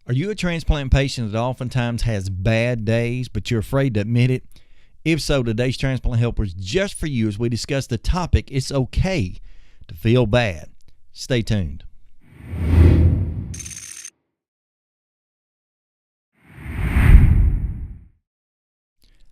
Are you a transplant patient that oftentimes has bad days, but you're afraid to admit it? If so, today's Transplant Helper is just for you as we discuss the topic, it's okay to feel bad. Stay tuned.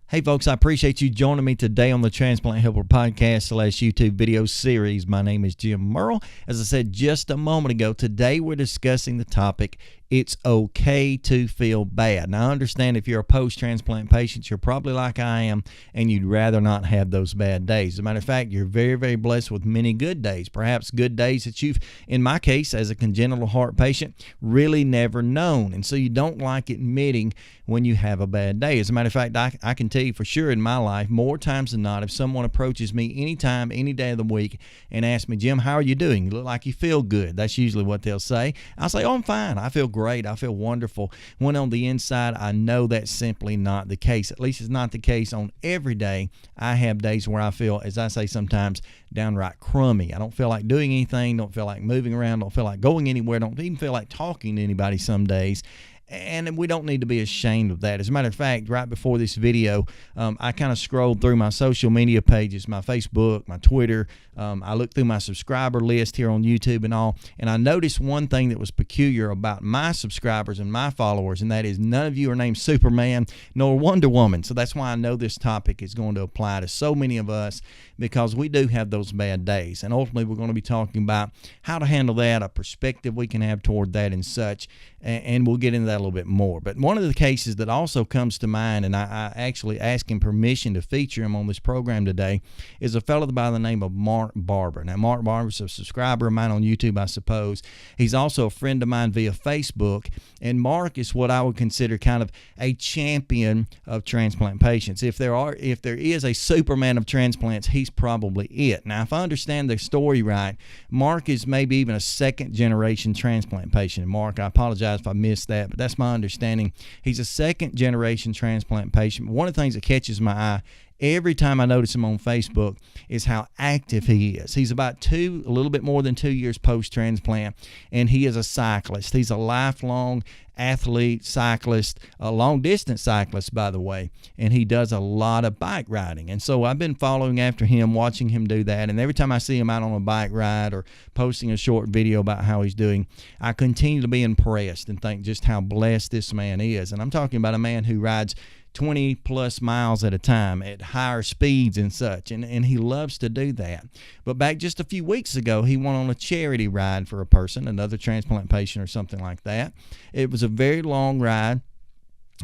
Hey folks, I appreciate you joining me today on the Transplant Helper podcast / YouTube video series. My name is Jim Merle. As I said just a moment ago, today we're discussing the topic, it's okay to feel bad. Now I understand if you're a post-transplant patient, you're probably like I am, and you'd rather not have those bad days. As a matter of fact, you're very, very blessed with many good days, perhaps good days that you've, in my case, as a congenital heart patient, really never known. And so you don't like admitting when you have a bad day. As a matter of fact, I can tell you for sure in my life, more times than not, if someone approaches me anytime, any day of the week and asks me, Jim, how are you doing? You look like you feel good. That's usually what they'll say. I'll say, oh, I'm fine. I feel great. I feel wonderful. When on the inside, I know that's simply not the case. At least it's not the case on every day. I have days where I feel, as I say sometimes, downright crummy. I don't feel like doing anything, don't feel like moving around, don't feel like going anywhere, don't even feel like talking to anybody some days. And we don't need to be ashamed of that. As a matter of fact, right before this video, I kind of scrolled through my social media pages, my Facebook, my Twitter. I looked through my subscriber list here on YouTube and all, and I noticed one thing that was peculiar about my subscribers and my followers, and that is none of you are named Superman nor Wonder Woman. So that's why I know this topic is going to apply to so many of us, because we do have those bad days. And ultimately, we're going to be talking about how to handle that, a perspective we can have toward that and such, and we'll get into that a little bit more. But one of the cases that also comes to mind, and I actually asked him permission to feature him on this program today, is a fellow by the name of Mark Barber. Now, Mark Barber is a subscriber of mine on YouTube, I suppose. He's also a friend of mine via Facebook, and Mark is what I would consider kind of a champion of transplant patients. If there is a Superman of transplants, he's probably it. Now, if I understand the story right, Mark is maybe even a second-generation transplant patient. And Mark, I apologize if I missed that, but that's my understanding. He's a second-generation transplant patient. One of the things that catches my eye every time I notice him on Facebook is how active he is. He's about a little bit more than 2 years post-transplant, and he is a cyclist. He's a lifelong athlete, cyclist, a long-distance cyclist, by the way, and he does a lot of bike riding. And so I've been following after him, watching him do that, and every time I see him out on a bike ride or posting a short video about how he's doing, I continue to be impressed and think just how blessed this man is. And I'm talking about a man who rides 20 plus miles at a time at higher speeds and such, and he loves to do that. But back just a few weeks ago, he went on a charity ride for a person, another transplant patient or something like that. It was a very long ride.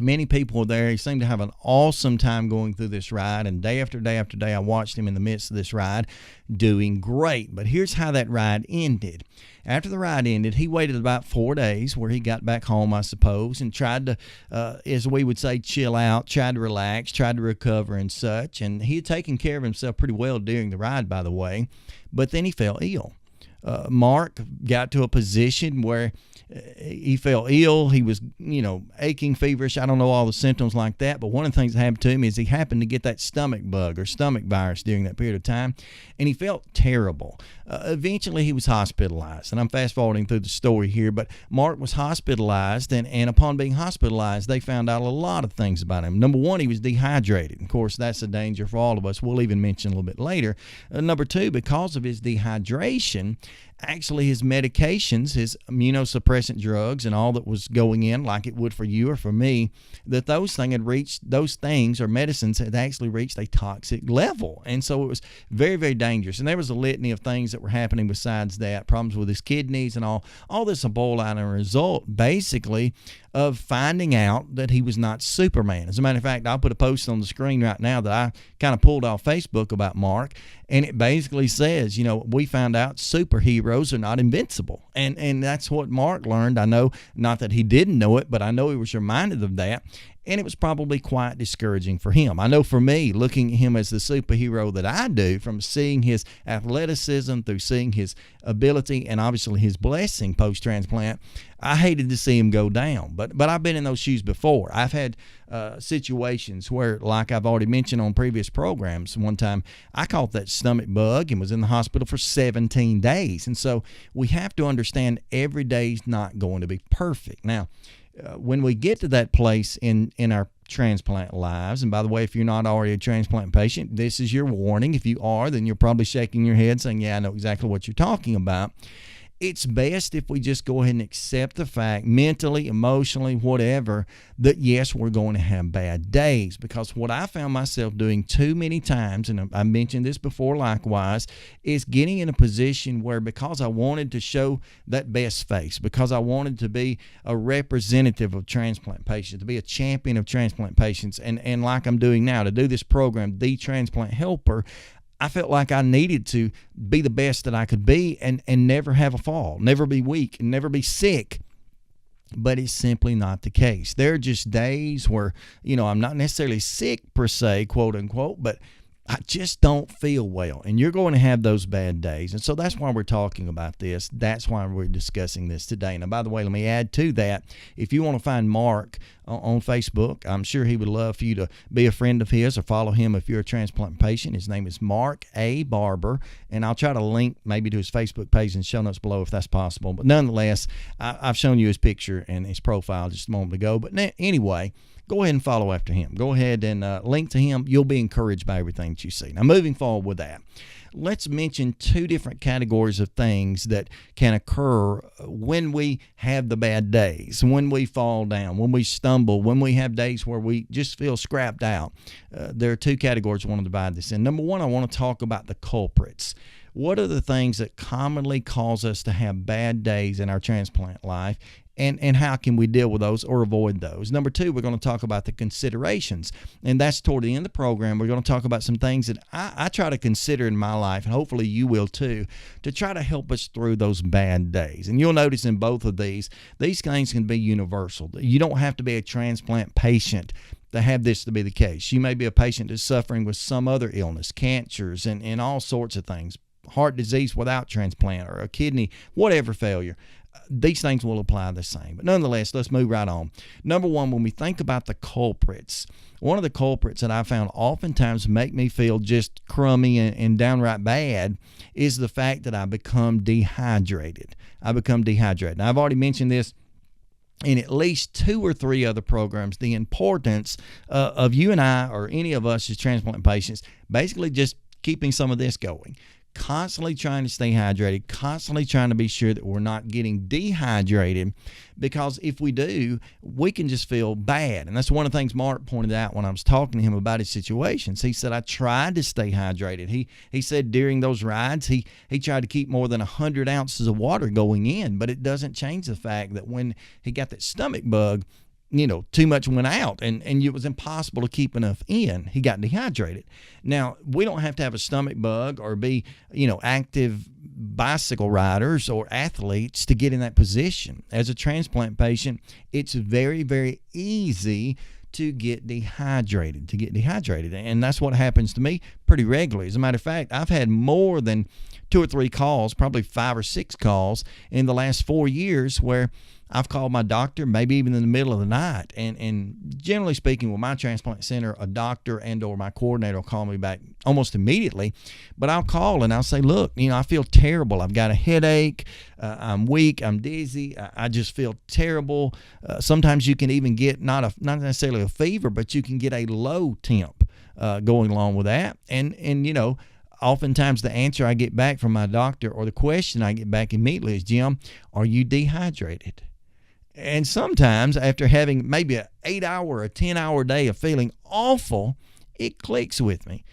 Many people were there. He seemed to have an awesome time going through this ride, and day after day after day I watched him in the midst of this ride doing great. But here's how that ride ended. After the ride ended, he waited about 4 days where he got back home, I suppose, and tried to, as we would say, chill out, tried to relax, tried to recover and such. And he had taken care of himself pretty well during the ride, by the way, but then he fell ill. Mark got to a position where he fell ill. He was, aching, feverish. I don't know all the symptoms like that, but one of the things that happened to him is he happened to get that stomach bug or stomach virus during that period of time, and he felt terrible. Eventually, he was hospitalized, and I'm fast-forwarding through the story here, but Mark was hospitalized, and upon being hospitalized, they found out a lot of things about him. Number one, he was dehydrated. Of course, that's a danger for all of us. We'll even mention a little bit later. Number two, because of his dehydration, actually his medications, his immunosuppressant drugs and all that was going in, like it would for you or for me, that those things or medicines had actually reached a toxic level. And so it was very, very dangerous. And there was a litany of things that were happening besides that, problems with his kidneys and all this will boil out in a result, basically, of finding out that he was not Superman. As a matter of fact, I'll put a post on the screen right now that I kind of pulled off Facebook about Mark, and it basically says, we found out superheroes are not invincible. And that's what Mark learned. I know, not that he didn't know it, but I know he was reminded of that. And it was probably quite discouraging for him. I know for me, looking at him as the superhero that I do, from seeing his athleticism through seeing his ability and obviously his blessing post-transplant, I hated to see him go down. But I've been in those shoes before. I've had situations where, like I've already mentioned on previous programs, one time I caught that stomach bug and was in the hospital for 17 days. And so we have to understand every day's not going to be perfect. Now, when we get to that place in our transplant lives, and by the way, if you're not already a transplant patient, this is your warning. If you are, then you're probably shaking your head saying, yeah, I know exactly what you're talking about. It's best if we just go ahead and accept the fact, mentally, emotionally, whatever, that yes, we're going to have bad days. Because what I found myself doing too many times, and I mentioned this before likewise, is getting in a position where, because I wanted to show that best face, because I wanted to be a representative of transplant patients, to be a champion of transplant patients, and like I'm doing now, to do this program, The Transplant Helper, I felt like I needed to be the best that I could be and never have a fall, never be weak, and never be sick. But it's simply not the case. There are just days where, I'm not necessarily sick per se, quote unquote, but I just don't feel well. And you're going to have those bad days. And so that's why we're talking about this. That's why we're discussing this today. Now, by the way, let me add to that. If you want to find Mark on Facebook, I'm sure he would love for you to be a friend of his or follow him if you're a transplant patient. His name is Mark A. Barber. And I'll try to link maybe to his Facebook page in the show notes below if that's possible. But nonetheless, I've shown you his picture and his profile just a moment ago. But anyway, go ahead and follow after him. Go ahead and link to him. You'll be encouraged by everything that you see. Now, moving forward with that, let's mention two different categories of things that can occur when we have the bad days, when we fall down, when we stumble, when we have days where we just feel scrapped out. There are two categories I want to divide this in. Number one, I want to talk about the culprits. What are the things that commonly cause us to have bad days in our transplant life? And how can we deal with those or avoid those? Number two, we're going to talk about the considerations. And that's toward the end of the program. We're going to talk about some things that I try to consider in my life, and hopefully you will too, to try to help us through those bad days. And you'll notice in both of these things can be universal. You don't have to be a transplant patient to have this to be the case. You may be a patient that's suffering with some other illness, cancers, and all sorts of things, heart disease without transplant, or a kidney, whatever failure. These things will apply the same. But nonetheless, let's move right on. Number one, when we think about the culprits, one of the culprits that I found oftentimes make me feel just crummy and downright bad is the fact that I become dehydrated. Now, I've already mentioned this in at least 2 or 3 other programs, the importance of you and I, or any of us as transplant patients, basically just keeping some of this going. Constantly trying to stay hydrated, constantly trying to be sure that we're not getting dehydrated, because if we do, we can just feel bad. And that's one of the things Mark pointed out when I was talking to him about his situations. He said, I tried to stay hydrated. He said during those rides, he tried to keep more than 100 ounces of water going in, but it doesn't change the fact that when he got that stomach bug, too much went out and it was impossible to keep enough in. He got dehydrated. Now, we don't have to have a stomach bug or be, active bicycle riders or athletes to get in that position. As a transplant patient, it's very, very easy to get dehydrated. And that's what happens to me pretty regularly. As a matter of fact, I've had more than 2 or 3 calls, probably 5 or 6 calls in the last 4 years where I've called my doctor, maybe even in the middle of the night. And generally speaking, with my transplant center, a doctor and or my coordinator will call me back almost immediately. But I'll call and I'll say, look, I feel terrible. I've got a headache. I'm weak. I'm dizzy. I just feel terrible. Sometimes you can even get not necessarily a fever, but you can get a low temp going along with that. And oftentimes the answer I get back from my doctor, or the question I get back immediately, is, Jim, are you dehydrated? And sometimes after having maybe an 8-hour or a 10-hour day of feeling awful, it clicks with me.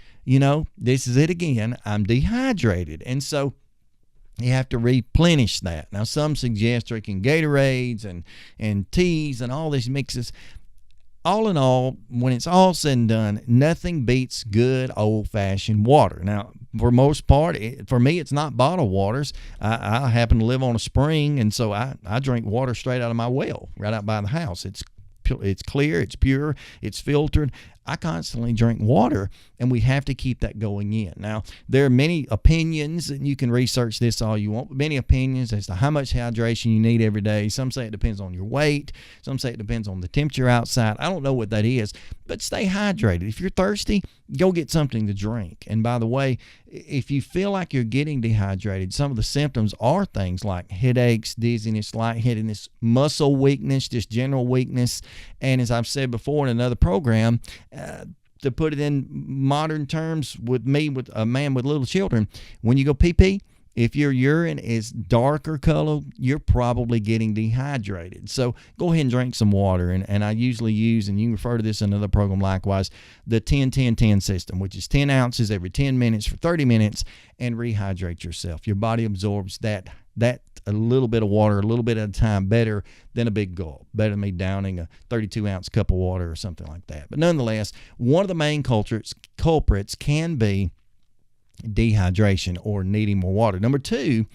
This is it again. I'm dehydrated. And so you have to replenish that. Now, some suggest drinking Gatorades and teas and all these mixes. All in all, when it's all said and done, nothing beats good old-fashioned water. Now, for most part, for me, it's not bottled waters. I happen to live on a spring, and so I drink water straight out of my well, right out by the house. It's clear, it's pure, it's filtered. I constantly drink water, and we have to keep that going in. Now, there are many opinions, and you can research this all you want, but many opinions as to how much hydration you need every day. Some say it depends on your weight. Some say it depends on the temperature outside. I don't know what that is, but stay hydrated. If you're thirsty, go get something to drink. And by the way, if you feel like you're getting dehydrated, some of the symptoms are things like headaches, dizziness, lightheadedness, muscle weakness, just general weakness. And as I've said before in another program, to put it in modern terms with a man with little children, when you go pee-pee, if your urine is darker color, you're probably getting dehydrated. So go ahead and drink some water. And I usually use, and you can refer to this in another program likewise, the 10-10-10 system, which is 10 ounces every 10 minutes for 30 minutes, and rehydrate yourself. Your body absorbs that a little bit of water, a little bit at a time, better than a big gulp, better than me downing a 32-ounce cup of water or something like that. But nonetheless, one of the main culprits can be dehydration or needing more water. Number two,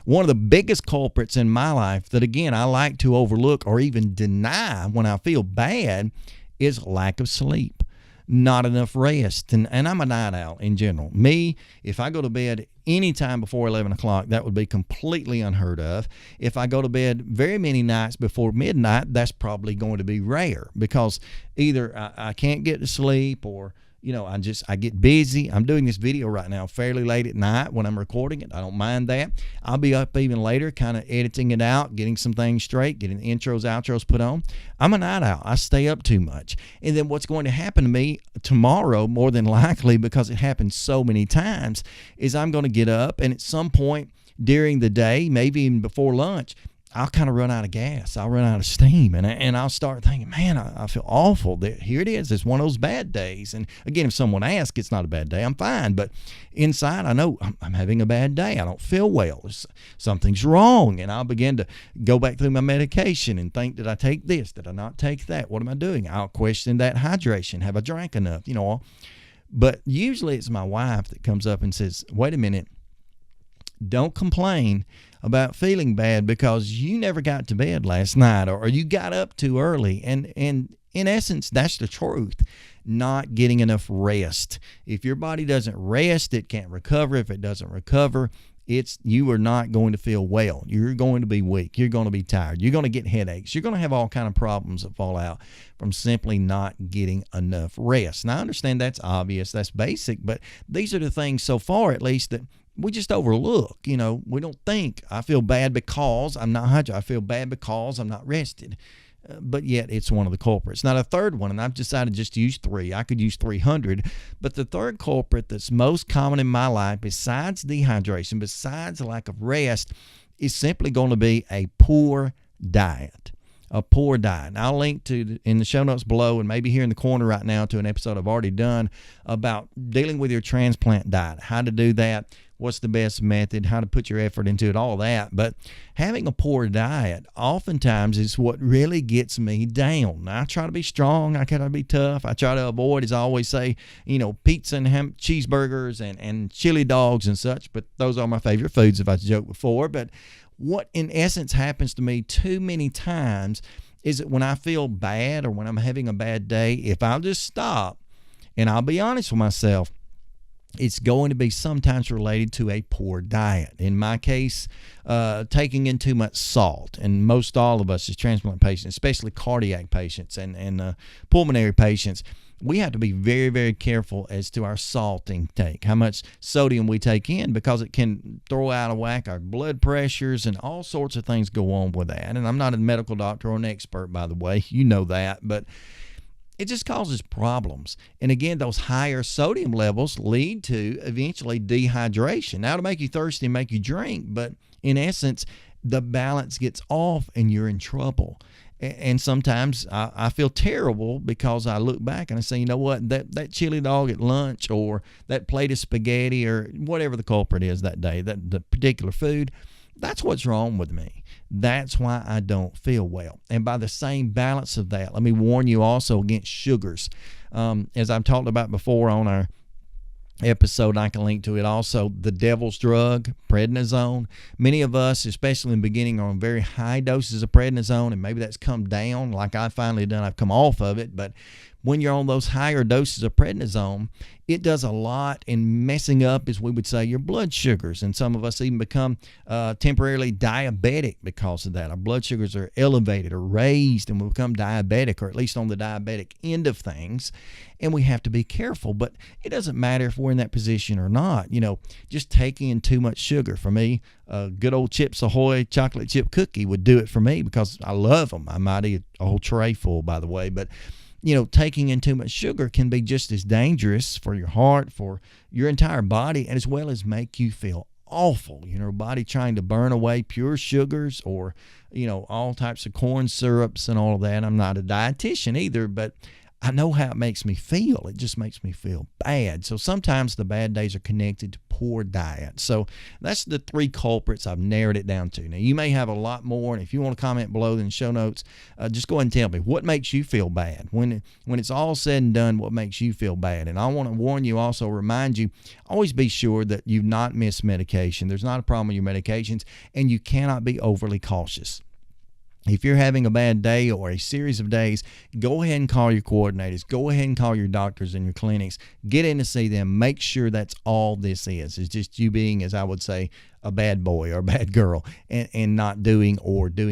one of the biggest culprits in my life that, again, I like to overlook or even deny when I feel bad is lack of sleep, not enough rest. And I'm a night owl in general. Me, if I go to bed anytime before 11 o'clock, that would be completely unheard of. If I go to bed very many nights before midnight, that's probably going to be rare, because either I can't get to sleep, or I get busy. I'm doing this video right now fairly late at night when I'm recording it. I don't mind that. I'll be up even later kind of editing it out, getting some things straight, getting the intros, outros put on. I'm a night owl. I stay up too much. And then what's going to happen to me tomorrow, more than likely, because it happens so many times, is I'm going to get up, and at some point during the day, maybe even before lunch, I'll kind of run out of gas. I'll run out of steam, and I'll start thinking, man, I feel awful. Here it is. It's one of those bad days. And again, if someone asks, it's not a bad day. I'm fine. But inside, I know I'm having a bad day. I don't feel well. Something's wrong. And I'll begin to go back through my medication and think, did I take this? Did I not take that? What am I doing? I'll question that hydration. Have I drank enough? But usually it's my wife that comes up and says, wait a minute. Don't complain about feeling bad because you never got to bed last night, or you got up too early. And in essence, that's the truth. Not getting enough rest. If your body doesn't rest, it can't recover. If it doesn't recover, you are not going to feel well. You're going to be weak. You're going to be tired. You're going to get headaches. You're going to have all kind of problems that fall out from simply not getting enough rest. Now, I understand that's obvious. That's basic. But these are the things, so far at least, that we just overlook. We don't think, I feel bad because I'm not hydrated. I feel bad because I'm not rested. But yet it's one of the culprits. Now, the third one, and I've decided just to use 3. I could use 300. But the third culprit that's most common in my life, besides dehydration, besides lack of rest, is simply going to be a poor diet. A poor diet. And I'll link to in the show notes below, and maybe here in the corner right now, to an episode I've already done about dealing with your transplant diet, how to do that, what's the best method, how to put your effort into it, all that. But having a poor diet oftentimes is what really gets me down. I try to be strong. I try to be tough. I try to avoid, as I always say, pizza and cheeseburgers and chili dogs and such. But those are my favorite foods, if I joked before. But what in essence happens to me too many times is that when I feel bad or when I'm having a bad day, if I'll just stop and I'll be honest with myself, it's going to be sometimes related to a poor diet. In my case, taking in too much salt. And most all of us as transplant patients, especially cardiac patients and pulmonary patients, we have to be very, very careful as to our salt intake, how much sodium we take in, because it can throw out of whack our blood pressures, and all sorts of things go on with that. And I'm not a medical doctor or an expert, by the way. You know that. But it just causes problems. And again, those higher sodium levels lead to eventually dehydration. Now, to make you thirsty and make you drink, but in essence, the balance gets off and you're in trouble. And sometimes I feel terrible because I look back and I say, you know what, that chili dog at lunch, or that plate of spaghetti, or whatever the culprit is that day, the particular food, that's what's wrong with me. That's why I don't feel well. And by the same balance of that, let me warn you also against sugars. As I've talked about before on our episode, I can link to it also, the devil's drug, prednisone. Many of us, especially in the beginning, are on very high doses of prednisone, and maybe that's come down like I've finally done. I've come off of it. But when you're on those higher doses of prednisone, it does a lot in messing up, as we would say, your blood sugars. And some of us even become temporarily diabetic because of that. Our blood sugars are elevated or raised, and we become diabetic, or at least on the diabetic end of things. And we have to be careful. But it doesn't matter if we're in that position or not. Just taking in too much sugar. For me, a good old Chips Ahoy chocolate chip cookie would do it for me, because I love them. I might eat a whole tray full, by the way. But taking in too much sugar can be just as dangerous for your heart, for your entire body, and as well as make you feel awful. Body trying to burn away pure sugars, or all types of corn syrups and all of that. I'm not a dietitian either, but I know how it makes me feel. It just makes me feel bad. So sometimes the bad days are connected to poor diet. So that's the 3 culprits I've narrowed it down to. Now, you may have a lot more, and if you want to comment below in the show notes, just go ahead and tell me what makes you feel bad. When it's all said and done, what makes you feel bad? And I want to warn you, also remind you, always be sure that you've not missed medication. There's not a problem with your medications, and you cannot be overly cautious. If you're having a bad day or a series of days, go ahead and call your coordinators. Go ahead and call your doctors and your clinics. Get in to see them. Make sure that's all this is. It's just you being, as I would say, a bad boy or a bad girl, and not doing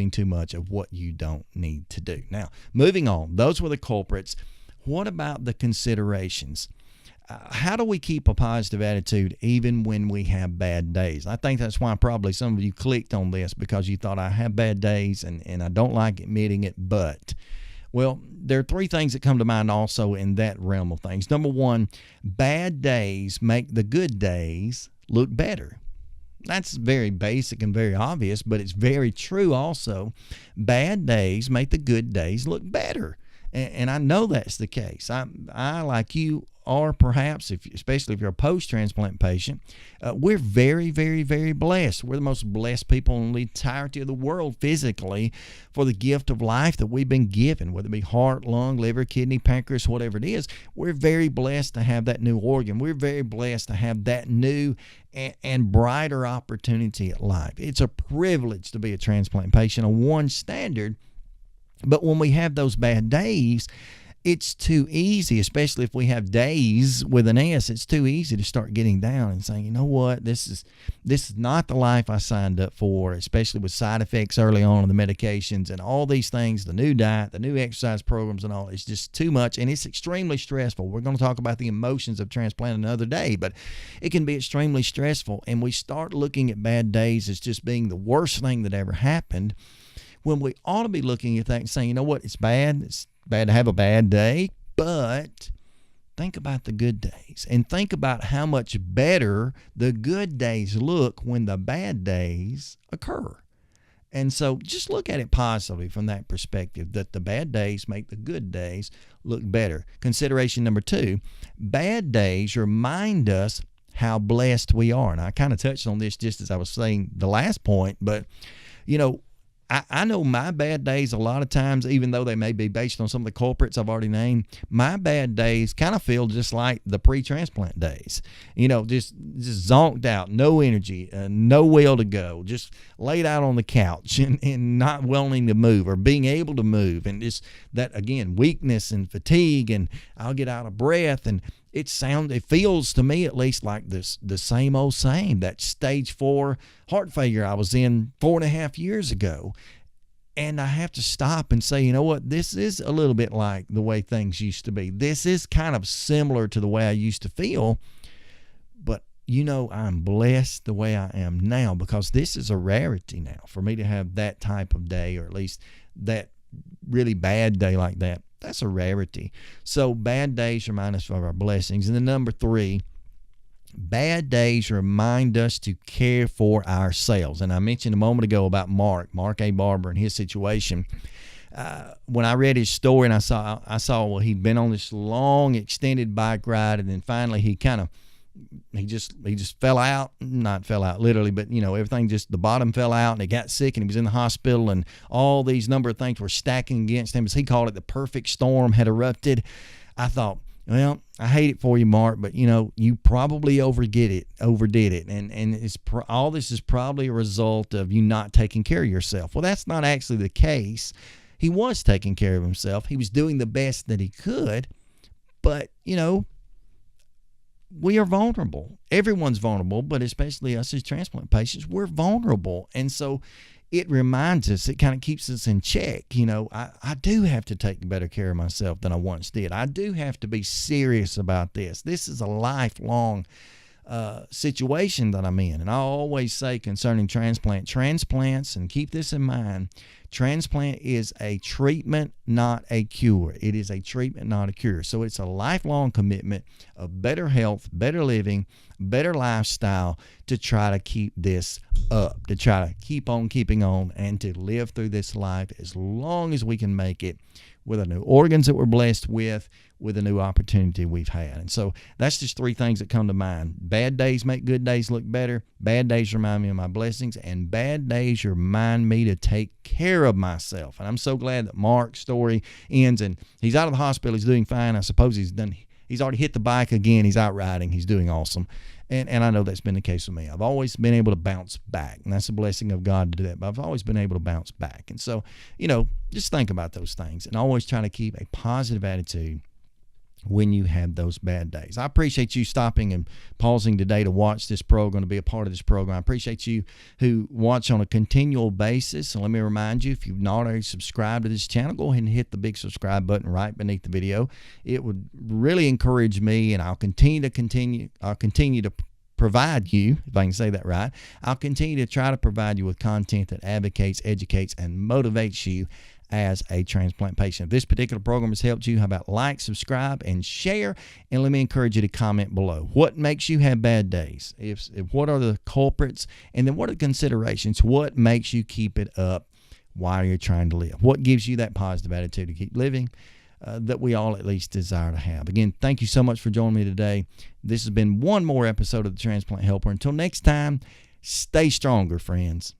too much of what you don't need to do. Now, moving on. Those were the culprits. What about the considerations? How do we keep a positive attitude even when we have bad days? I think that's why probably some of you clicked on this, because you thought, I have bad days and I don't like admitting it. But, well, there are 3 things that come to mind also in that realm of things. Number 1, bad days make the good days look better. That's very basic and very obvious, but it's very true also. Bad days make the good days look better. And I know that's the case. I like you, or perhaps, especially if you're a post-transplant patient, we're very, very, very blessed. We're the most blessed people in the entirety of the world physically for the gift of life that we've been given, whether it be heart, lung, liver, kidney, pancreas, whatever it is. We're very blessed to have that new organ. We're very blessed to have that new and brighter opportunity at life. It's a privilege to be a transplant patient on one standard. But when we have those bad days, it's too easy, especially if we have days with an S, it's too easy to start getting down and saying, you know what, this is not the life I signed up for, especially with side effects early on in the medications and all these things, the new diet, the new exercise programs and all. It's just too much, and it's extremely stressful. We're going to talk about the emotions of transplant another day, but it can be extremely stressful, and we start looking at bad days as just being the worst thing that ever happened, when we ought to be looking at that and saying, you know what, it's bad to have a bad day, but think about the good days, and think about how much better the good days look when the bad days occur. And so just look at it positively from that perspective, that the bad days make the good days look better. Consideration number 2, bad days remind us how blessed we are. And I kind of touched on this just as I was saying the last point, but I know my bad days a lot of times, even though they may be based on some of the culprits I've already named, my bad days kind of feel just like the pre-transplant days. Just zonked out, no energy, no will to go, just laid out on the couch and not willing to move or being able to move. And just that, again, weakness and fatigue, and I'll get out of breath. And it feels to me at least like the same old same, that stage 4 heart failure I was in 4.5 years ago. And I have to stop and say, you know what, this is a little bit like the way things used to be. This is kind of similar to the way I used to feel, but I'm blessed the way I am now, because this is a rarity now for me to have that type of day, or at least that really bad day like that. That's a rarity. So bad days remind us of our blessings. And then number 3, bad days remind us to care for ourselves. And I mentioned a moment ago about Mark A. Barber, and his situation. When I read his story and I saw well, he'd been on this long extended bike ride, and then finally he just fell out, not fell out literally, but everything, just the bottom fell out, and he got sick, and he was in the hospital, and all these number of things were stacking against him. As he called it, the perfect storm had erupted. I thought, well, I hate it for you, Mark, but you probably overdid it, and all this is probably a result of you not taking care of yourself. Well, that's not actually the case. He was taking care of himself. He was doing the best that he could. But, we are vulnerable. Everyone's vulnerable, but especially us as transplant patients, we're vulnerable. And so it reminds us, it kind of keeps us in check. I do have to take better care of myself than I once did. I do have to be serious about this. This is a lifelong situation that I'm in. And I always say concerning transplants, and keep this in mind, transplant is a treatment, not a cure. It is a treatment, not a cure. So it's a lifelong commitment of better health, better living, better lifestyle to try to keep this up, to try to keep on keeping on, and to live through this life as long as we can make it with the new organs that we're blessed with the new opportunity we've had. And so that's just three things that come to mind. Bad days make good days look better. Bad days remind me of my blessings. And bad days remind me to take care of myself. And I'm so glad that Mark's story ends and he's out of the hospital. He's doing fine. I suppose he's already hit the bike again. He's out riding. He's doing awesome. And I know that's been the case with me. I've always been able to bounce back, and that's a blessing of God to do that. But I've always been able to bounce back. And so, just think about those things and always try to keep a positive attitude when you have those bad days. I appreciate you stopping and pausing today to watch this program, to be a part of this program. I appreciate you who watch on a continual basis. And let me remind you, if you've not already subscribed to this channel, go ahead and hit the big subscribe button right beneath the video. It would really encourage me, and I'll continue to provide you, if I can say that right. I'll continue to try to provide you with content that advocates, educates, and motivates you as a transplant patient. If this particular program has helped you, how about like, subscribe, and share? And let me encourage you to comment below. What makes you have bad days? If what are the culprits? And then what are the considerations? What makes you keep it up while you're trying to live? What gives you that positive attitude to keep living that we all at least desire to have? Again, thank you so much for joining me today. This has been one more episode of the Transplant Helper. Until next time, stay stronger, friends.